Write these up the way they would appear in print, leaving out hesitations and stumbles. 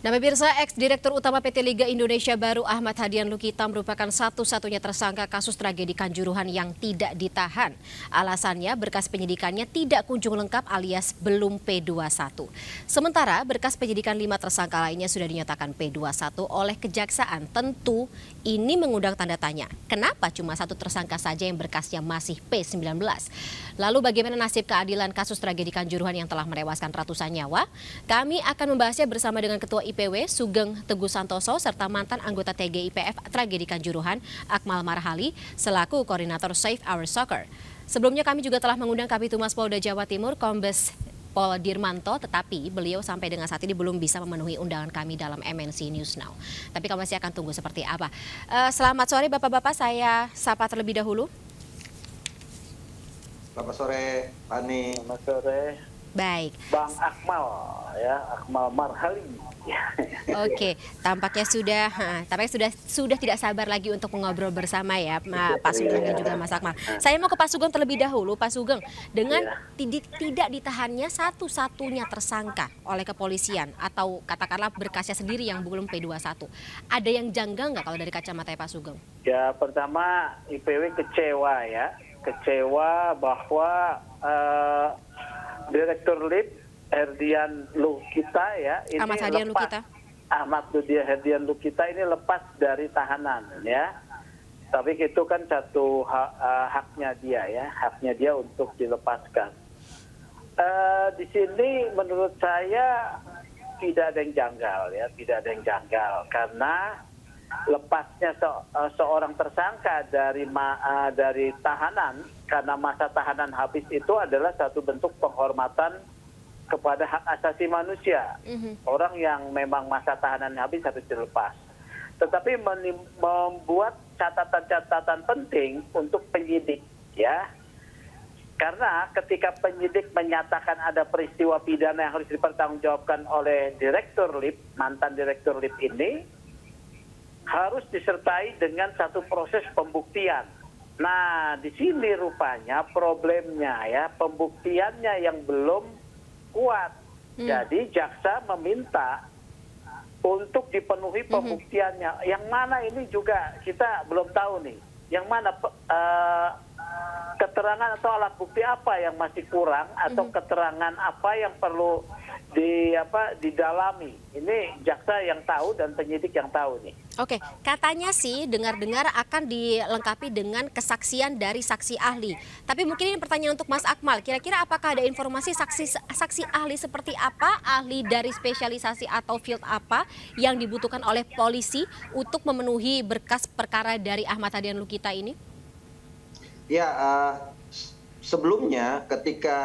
Nah, pemirsa, ex-direktur utama PT Liga Indonesia Baru Ahmad Hadian Lukita merupakan satu-satunya tersangka kasus tragedi Kanjuruhan yang tidak ditahan. Alasannya berkas penyidikannya tidak kunjung lengkap alias belum P21. Sementara berkas penyidikan 5 tersangka lainnya sudah dinyatakan P21 oleh Kejaksaan. Tentu ini mengundang tanda tanya. Kenapa cuma satu tersangka saja yang berkasnya masih P19? Lalu bagaimana nasib keadilan kasus tragedi Kanjuruhan yang telah merewaskan ratusan nyawa? Kami akan membahasnya bersama dengan Ketua IPW Sugeng Teguh Santoso serta mantan anggota TGIPF Tragedi Kanjuruhan Akmal Marhali selaku koordinator Save Our Soccer. Sebelumnya kami juga telah mengundang Kabitumas Polda Jawa Timur Kombes Pol Dirmanto, tetapi beliau sampai dengan saat ini belum bisa memenuhi undangan kami dalam MNC News Now. Tapi kami masih akan tunggu seperti apa. Selamat sore Bapak-Bapak, saya sapa terlebih dahulu. Selamat sore, Pani. Selamat sore. Baik. Bang Akmal, ya, Akmal Marhali. Oke, tampaknya sudah tidak sabar lagi untuk mengobrol bersama ya, Pak Sugeng dan juga Mas Akmal. Saya mau ke Pak Sugeng terlebih dahulu, Pak Sugeng. Dengan tidak ditahannya satu-satunya tersangka oleh kepolisian atau katakanlah berkasnya sendiri yang belum P21, ada yang janggal nggak kalau dari kacamata Pak Sugeng? Ya, pertama IPW kecewa bahwa Direktur LIP Herdian Lukita ya ini Ahmad Hadian Lukita. Ahmad Hadian Lukita ini lepas dari tahanan ya. Tapi itu kan satu haknya dia ya, haknya dia untuk dilepaskan. Di sini menurut saya tidak ada yang janggal ya, tidak ada yang janggal karena lepasnya seorang tersangka dari tahanan karena masa tahanan habis itu adalah satu bentuk penghormatan kepada hak asasi manusia. Orang yang memang masa tahanan habis harus dilepas. Tetapi membuat catatan-catatan penting untuk penyidik ya. Karena ketika penyidik menyatakan ada peristiwa pidana yang harus dipertanggungjawabkan oleh Direktur LIP, mantan Direktur LIP ini, harus disertai dengan satu proses pembuktian. Nah, di sini rupanya problemnya ya, pembuktiannya yang belum kuat. Jadi jaksa meminta untuk dipenuhi pembuktiannya. Yang mana ini juga kita belum tahu nih. Yang mana keterangan atau alat bukti apa yang masih kurang atau keterangan apa yang perlu didalami. Ini jaksa yang tahu dan penyidik yang tahu nih. Oke, katanya sih dengar-dengar akan dilengkapi dengan kesaksian dari saksi ahli. Tapi mungkin ini pertanyaan untuk Mas Akmal. Kira-kira apakah ada informasi saksi ahli seperti apa, ahli dari spesialisasi atau field apa yang dibutuhkan oleh polisi untuk memenuhi berkas perkara dari Ahmad Hadian Lukita ini? Ya, sebelumnya ketika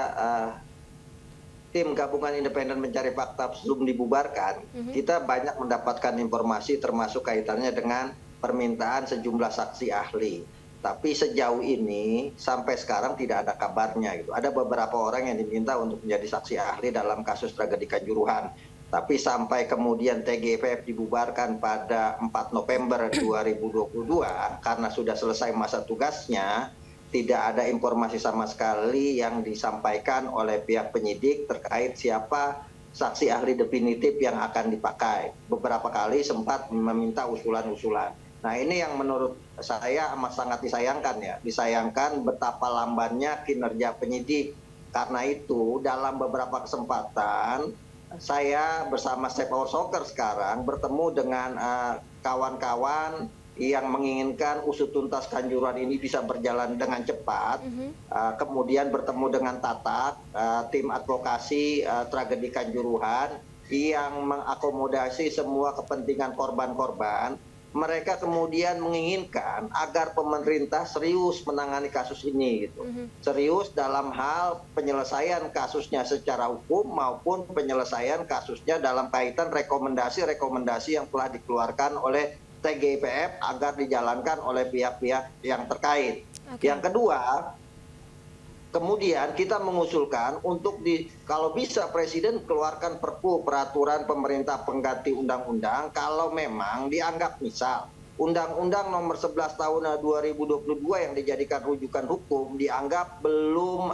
tim gabungan independen mencari fakta sebelum dibubarkan, kita banyak mendapatkan informasi termasuk kaitannya dengan permintaan sejumlah saksi ahli. Tapi sejauh ini sampai sekarang tidak ada kabarnya gitu. Ada beberapa orang yang diminta untuk menjadi saksi ahli dalam kasus tragedi Kanjuruhan. Tapi sampai kemudian TGIPF dibubarkan pada 4 November 2022 karena sudah selesai masa tugasnya, tidak ada informasi sama sekali yang disampaikan oleh pihak penyidik terkait siapa saksi ahli definitif yang akan dipakai. Beberapa kali sempat meminta usulan-usulan. Nah, ini yang menurut saya amat sangat disayangkan ya. Disayangkan betapa lambannya kinerja penyidik. Karena itu dalam beberapa kesempatan saya bersama Save Our Soccer sekarang bertemu dengan kawan-kawan yang menginginkan usut tuntas Kanjuruhan ini bisa berjalan dengan cepat, kemudian bertemu dengan Tatak, tim advokasi tragedi Kanjuruhan yang mengakomodasi semua kepentingan korban-korban. Mereka kemudian menginginkan agar pemerintah serius menangani kasus ini, gitu. Serius dalam hal penyelesaian kasusnya secara hukum maupun penyelesaian kasusnya dalam kaitan rekomendasi-rekomendasi yang telah dikeluarkan oleh TGIPF agar dijalankan oleh pihak-pihak yang terkait. Yang kedua, kemudian kita mengusulkan untuk kalau bisa Presiden keluarkan perpu peraturan pemerintah pengganti undang-undang kalau memang dianggap misal Undang-Undang Nomor 11 Tahun 2022 yang dijadikan rujukan hukum dianggap belum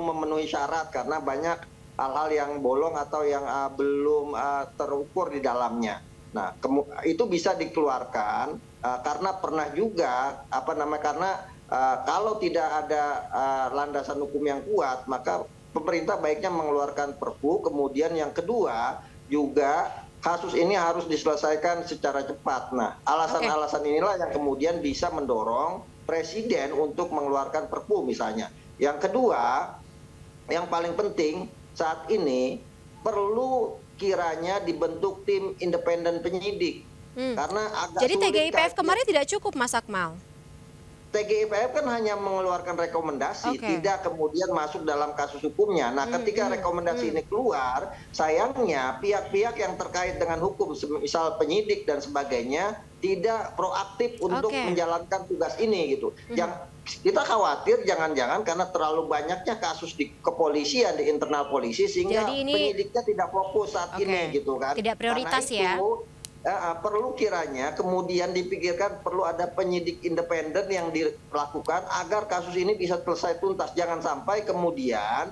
memenuhi syarat karena banyak hal-hal yang bolong atau yang belum terukur di dalamnya. Nah, itu bisa dikeluarkan karena pernah juga karena kalau tidak ada landasan hukum yang kuat, maka pemerintah baiknya mengeluarkan Perpu. Kemudian yang kedua juga kasus ini harus diselesaikan secara cepat. Nah, alasan-alasan inilah yang kemudian bisa mendorong Presiden untuk mengeluarkan Perpu misalnya. Yang kedua, yang paling penting saat ini perlu kiranya dibentuk tim independen penyidik. Karena agak Jadi sulit TGIPF kemarin tidak cukup, Mas Akmal? TGIPF kan hanya mengeluarkan rekomendasi, tidak kemudian masuk dalam kasus hukumnya. Nah, ketika rekomendasi ini keluar, sayangnya pihak-pihak yang terkait dengan hukum, misal penyidik dan sebagainya, tidak proaktif untuk menjalankan tugas ini gitu. Kita khawatir jangan-jangan karena terlalu banyaknya kasus di kepolisian, di internal polisi, sehingga penyidiknya tidak fokus saat ini gitu kan. Tidak prioritas ya. Perlu kiranya kemudian dipikirkan perlu ada penyidik independen yang dilakukan agar kasus ini bisa selesai tuntas. Jangan sampai kemudian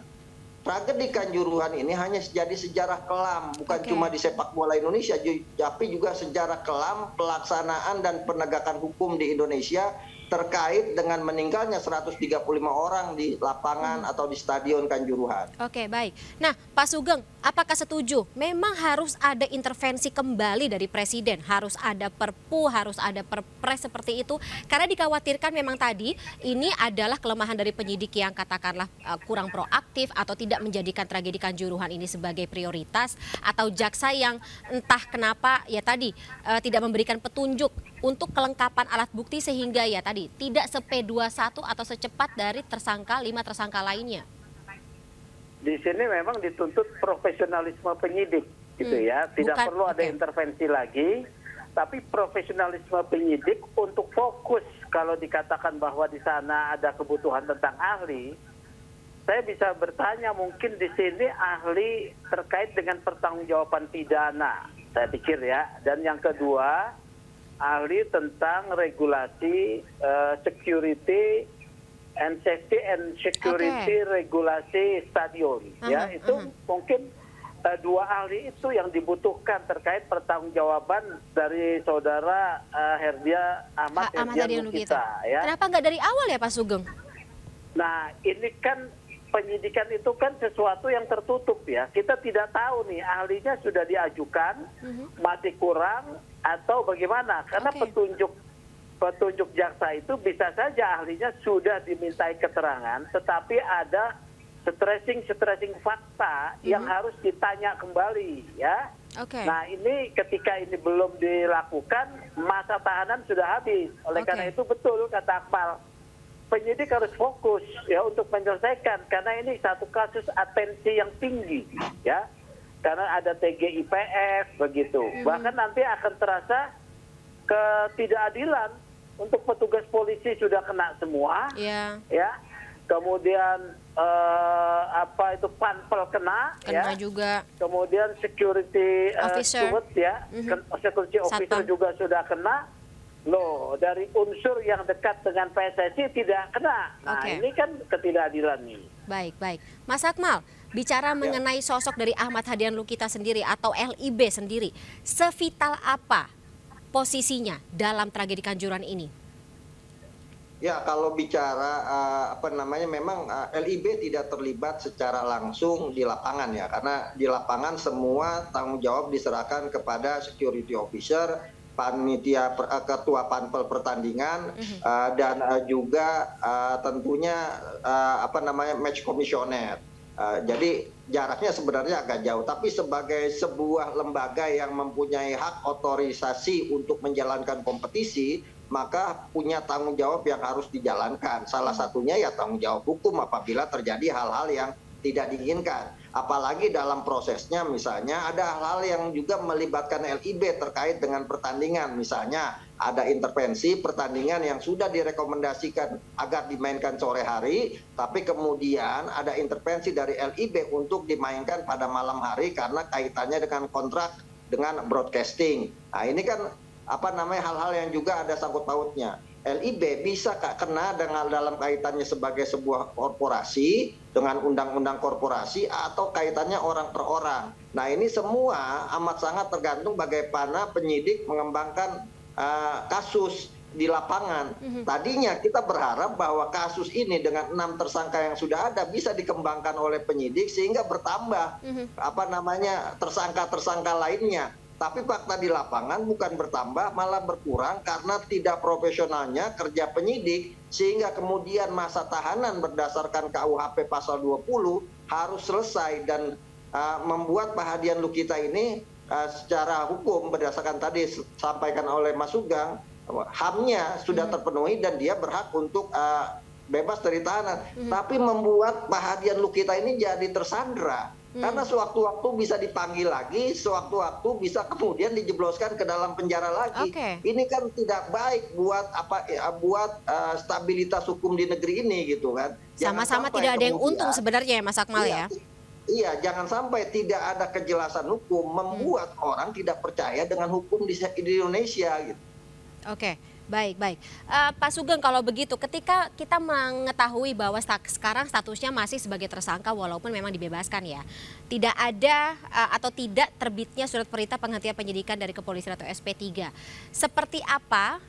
tragedi Kanjuruhan ini hanya jadi sejarah kelam, bukan cuma di sepak bola Indonesia, tapi juga sejarah kelam pelaksanaan dan penegakan hukum di Indonesia terkait dengan meninggalnya 135 orang di lapangan atau di stadion Kanjuruhan. Oke, baik. Nah, Pak Sugeng, apakah setuju memang harus ada intervensi kembali dari Presiden? Harus ada Perpu, harus ada Perpres seperti itu? Karena dikhawatirkan memang tadi ini adalah kelemahan dari penyidik yang katakanlah kurang proaktif atau tidak menjadikan tragedi Kanjuruhan ini sebagai prioritas, atau jaksa yang entah kenapa ya tadi tidak memberikan petunjuk untuk kelengkapan alat bukti sehingga ya tadi tidak se-P21 atau secepat dari 5 tersangka lainnya. Di sini memang dituntut profesionalisme penyidik gitu ya. Tidak perlu ada intervensi lagi, tapi profesionalisme penyidik untuk fokus. Kalau dikatakan bahwa di sana ada kebutuhan tentang ahli, saya bisa bertanya mungkin di sini ahli terkait dengan pertanggungjawaban pidana, saya pikir ya. Dan yang kedua, ahli tentang regulasi security and safety and security regulasi stadion. Ya, itu mungkin dua ahli itu yang dibutuhkan terkait pertanggungjawaban dari saudara Herdia Ahmad Hadian Lukita. Ya. Kenapa nggak dari awal ya Pak Sugeng? Nah, ini kan penyidikan itu kan sesuatu yang tertutup ya. Kita tidak tahu nih ahlinya sudah diajukan, masih kurang atau bagaimana. Karena petunjuk jaksa itu bisa saja ahlinya sudah dimintai keterangan, tetapi ada stressing fakta yang harus ditanya kembali ya. Nah, ini ketika ini belum dilakukan, masa tahanan sudah habis. Oleh karena itu betul kata Akmal, penyidik harus fokus ya untuk menyelesaikan, karena ini satu kasus atensi yang tinggi ya, karena ada TGIPF begitu. Bahkan nanti akan terasa ketidakadilan untuk petugas polisi sudah kena semua ya, kemudian panpel kena ya juga, kemudian security officer security officer juga sudah kena. Loh, dari unsur yang dekat dengan PSSI tidak kena. Nah, ini kan ketidakadilan nih. Baik. Mas Akmal, bicara mengenai sosok dari Ahmad Hadian Lukita sendiri atau LIB sendiri, sevital apa posisinya dalam tragedi Kanjuruhan ini? Ya, kalau bicara memang LIB tidak terlibat secara langsung di lapangan ya, karena di lapangan semua tanggung jawab diserahkan kepada security officer, panitia ketua panpel pertandingan, dan juga tentunya match komisioner. Jadi jaraknya sebenarnya agak jauh, tapi sebagai sebuah lembaga yang mempunyai hak otorisasi untuk menjalankan kompetisi, maka punya tanggung jawab yang harus dijalankan. Salah satunya ya tanggung jawab hukum apabila terjadi hal-hal yang tidak diinginkan. Apalagi dalam prosesnya misalnya ada hal-hal yang juga melibatkan LIB terkait dengan pertandingan. Misalnya ada intervensi pertandingan yang sudah direkomendasikan agar dimainkan sore hari, tapi kemudian ada intervensi dari LIB untuk dimainkan pada malam hari karena kaitannya dengan kontrak dengan broadcasting. Nah, ini kan hal-hal yang juga ada sangkut pautnya. LIB bisa kena dengan dalam kaitannya sebagai sebuah korporasi dengan undang-undang korporasi atau kaitannya orang per orang. Nah ini semua amat sangat tergantung bagaimana penyidik mengembangkan kasus di lapangan. Tadinya kita berharap bahwa kasus ini dengan 6 tersangka yang sudah ada bisa dikembangkan oleh penyidik sehingga bertambah tersangka-tersangka lainnya. Tapi fakta di lapangan bukan bertambah, malah berkurang karena tidak profesionalnya kerja penyidik, sehingga kemudian masa tahanan berdasarkan KUHP pasal 20 harus selesai dan membuat Pak Hadian Lukita ini secara hukum berdasarkan tadi disampaikan oleh Mas Sugeng, HAM-nya sudah terpenuhi dan dia berhak untuk bebas dari tahanan. Tapi membuat Pak Hadian Lukita ini jadi tersandra. Karena sewaktu-waktu bisa dipanggil lagi, sewaktu-waktu bisa kemudian dijebloskan ke dalam penjara lagi. Ini kan tidak baik buat stabilitas hukum di negeri ini gitu kan. Sama-sama tidak ada yang untung sebenarnya ya Mas Akmal ya. Iya, jangan sampai tidak ada kejelasan hukum membuat orang tidak percaya dengan hukum di Indonesia gitu. Oke, baik. Pak Sugeng, kalau begitu, ketika kita mengetahui bahwa sekarang statusnya masih sebagai tersangka walaupun memang dibebaskan ya, tidak ada atau tidak terbitnya surat perintah penghentian penyidikan dari kepolisian atau SP3. Seperti apa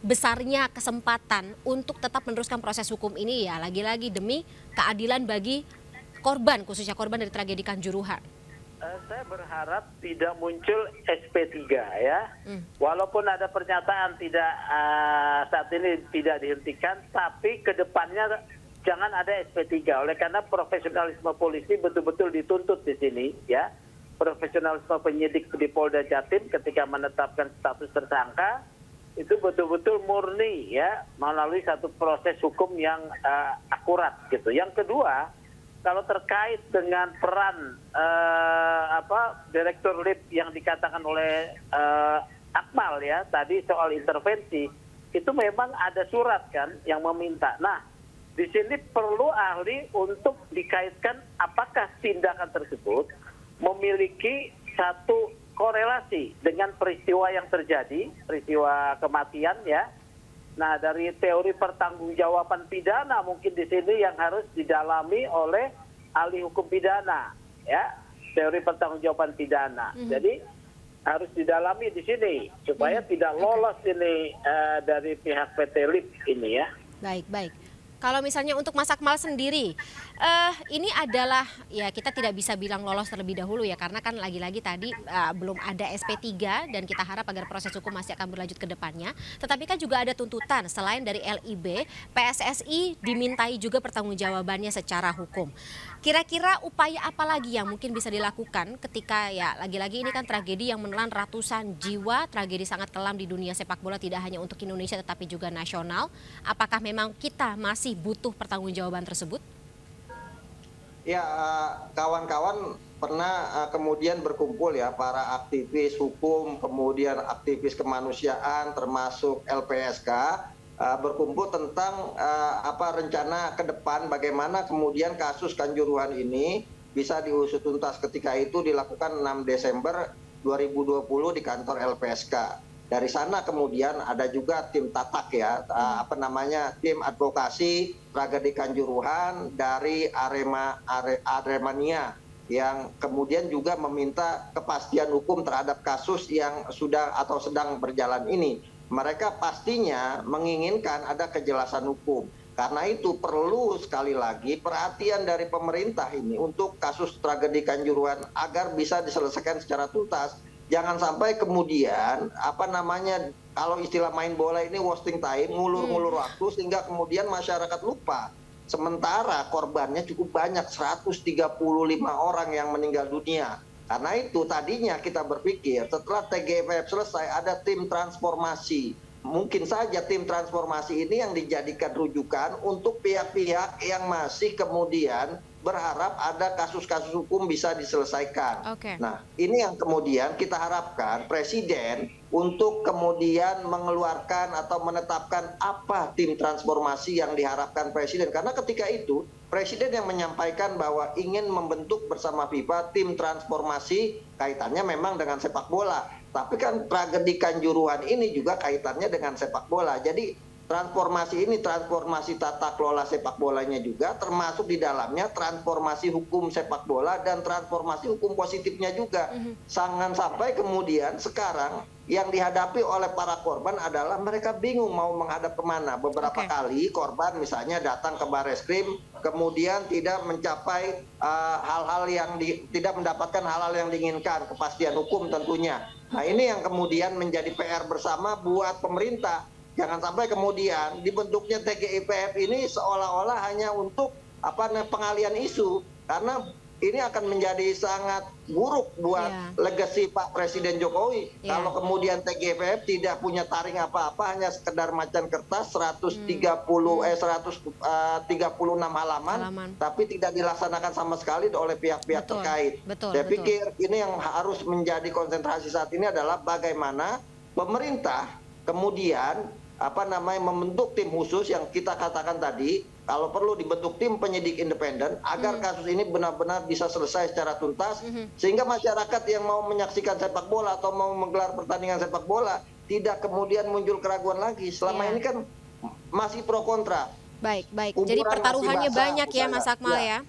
besarnya kesempatan untuk tetap meneruskan proses hukum ini ya, lagi-lagi demi keadilan bagi korban, khususnya korban dari tragedi Kanjuruhan? Saya berharap tidak muncul SP3 ya. Walaupun ada pernyataan tidak saat ini tidak dihentikan, tapi ke depannya jangan ada SP3. Oleh karena profesionalisme polisi betul-betul dituntut di sini ya. Profesionalisme penyidik di Polda Jatim ketika menetapkan status tersangka itu betul-betul murni ya, melalui satu proses hukum yang akurat gitu. Yang kedua, kalau terkait dengan peran Direktur LIB yang dikatakan oleh Akmal ya tadi soal intervensi, itu memang ada surat kan yang meminta. Nah, di sini perlu ahli untuk dikaitkan apakah tindakan tersebut memiliki satu korelasi dengan peristiwa yang terjadi, peristiwa kematian ya. Nah, dari teori pertanggungjawaban pidana mungkin di sini yang harus didalami oleh ahli hukum pidana, ya, teori pertanggungjawaban pidana. Jadi harus didalami di sini supaya tidak lolos ini dari pihak PT LIB ini ya. Baik. Kalau misalnya untuk Mas Akmal sendiri, ini adalah ya kita tidak bisa bilang lolos terlebih dahulu ya karena kan lagi-lagi tadi belum ada SP3 dan kita harap agar proses hukum masih akan berlanjut ke depannya. Tetapi kan juga ada tuntutan selain dari LIB, PSSI dimintai juga pertanggungjawabannya secara hukum. Kira-kira upaya apa lagi yang mungkin bisa dilakukan ketika ya lagi-lagi ini kan tragedi yang menelan ratusan jiwa, tragedi sangat kelam di dunia sepak bola tidak hanya untuk Indonesia tetapi juga nasional. Apakah memang kita masih butuh pertanggungjawaban tersebut? Ya, kawan-kawan pernah kemudian berkumpul ya para aktivis hukum, kemudian aktivis kemanusiaan termasuk LPSK berkumpul tentang rencana ke depan bagaimana kemudian kasus Kanjuruhan ini bisa diusut tuntas. Ketika itu dilakukan 6 Desember 2020 di kantor LPSK. Dari sana kemudian ada juga tim tatak ya, tim advokasi tragedi Kanjuruhan dari Aremania yang kemudian juga meminta kepastian hukum terhadap kasus yang sudah atau sedang berjalan ini. Mereka pastinya menginginkan ada kejelasan hukum. Karena itu perlu sekali lagi perhatian dari pemerintah ini untuk kasus tragedi Kanjuruhan agar bisa diselesaikan secara tuntas. Jangan sampai kemudian kalau istilah main bola ini wasting time, ngulur-ngulur waktu sehingga kemudian masyarakat lupa. Sementara korbannya cukup banyak, 135 orang yang meninggal dunia. Karena itu tadinya kita berpikir setelah TGIF selesai ada tim transformasi. Mungkin saja tim transformasi ini yang dijadikan rujukan untuk pihak-pihak yang masih kemudian berharap ada kasus-kasus hukum bisa diselesaikan. Oke. Nah, ini yang kemudian kita harapkan Presiden untuk kemudian mengeluarkan atau menetapkan apa tim transformasi yang diharapkan Presiden. Karena ketika itu Presiden yang menyampaikan bahwa ingin membentuk bersama FIFA tim transformasi kaitannya memang dengan sepak bola. Tapi kan tragedi Kanjuruhan ini juga kaitannya dengan sepak bola. Jadi transformasi ini, transformasi tata kelola sepak bolanya juga, termasuk di dalamnya transformasi hukum sepak bola dan transformasi hukum positifnya juga. Jangan sampai kemudian sekarang yang dihadapi oleh para korban adalah mereka bingung mau menghadap kemana. Beberapa kali korban misalnya datang ke Barreskrim, kemudian tidak mencapai hal-hal yang tidak mendapatkan hal-hal yang diinginkan, kepastian hukum tentunya. Nah, ini yang kemudian menjadi PR bersama buat pemerintah. Jangan sampai kemudian dibentuknya TGIPF ini seolah-olah hanya untuk pengalian isu, karena ini akan menjadi sangat buruk buat legasi Pak Presiden Jokowi. Kalau kemudian TGIPF tidak punya taring apa-apa, hanya sekedar macan kertas 136 halaman, tapi tidak dilaksanakan sama sekali oleh pihak-pihak terkait. Saya pikir ini yang harus menjadi konsentrasi saat ini adalah bagaimana pemerintah kemudian membentuk tim khusus yang kita katakan tadi, kalau perlu dibentuk tim penyidik independen agar kasus ini benar-benar bisa selesai secara tuntas, sehingga masyarakat yang mau menyaksikan sepak bola atau mau menggelar pertandingan sepak bola tidak kemudian muncul keraguan lagi. Selama ini kan masih pro kontra. Baik. Jadi pertaruhannya banyak ya Mas Akmal ya.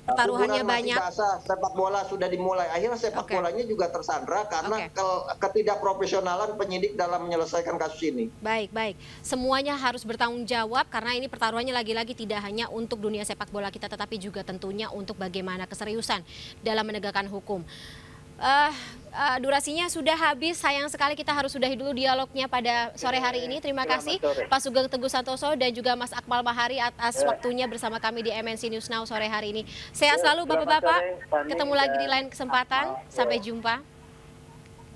Pertaruhannya banyak. Basah, sepak bola sudah dimulai. Akhirnya sepak bolanya juga tersandra karena ketidakprofesionalan penyidik dalam menyelesaikan kasus ini. Baik. Semuanya harus bertanggung jawab karena ini pertaruhannya lagi-lagi tidak hanya untuk dunia sepak bola kita, tetapi juga tentunya untuk bagaimana keseriusan dalam menegakkan hukum. Durasinya sudah habis, sayang sekali kita harus sudahi dulu dialognya pada sore hari ini. Terima kasih Pak Sugeng Teguh Santoso dan juga Mas Akmal Mahari atas waktunya bersama kami di MNC News Now sore hari ini. Sehat selalu Bapak-Bapak, ketemu lagi di lain kesempatan, sampai jumpa.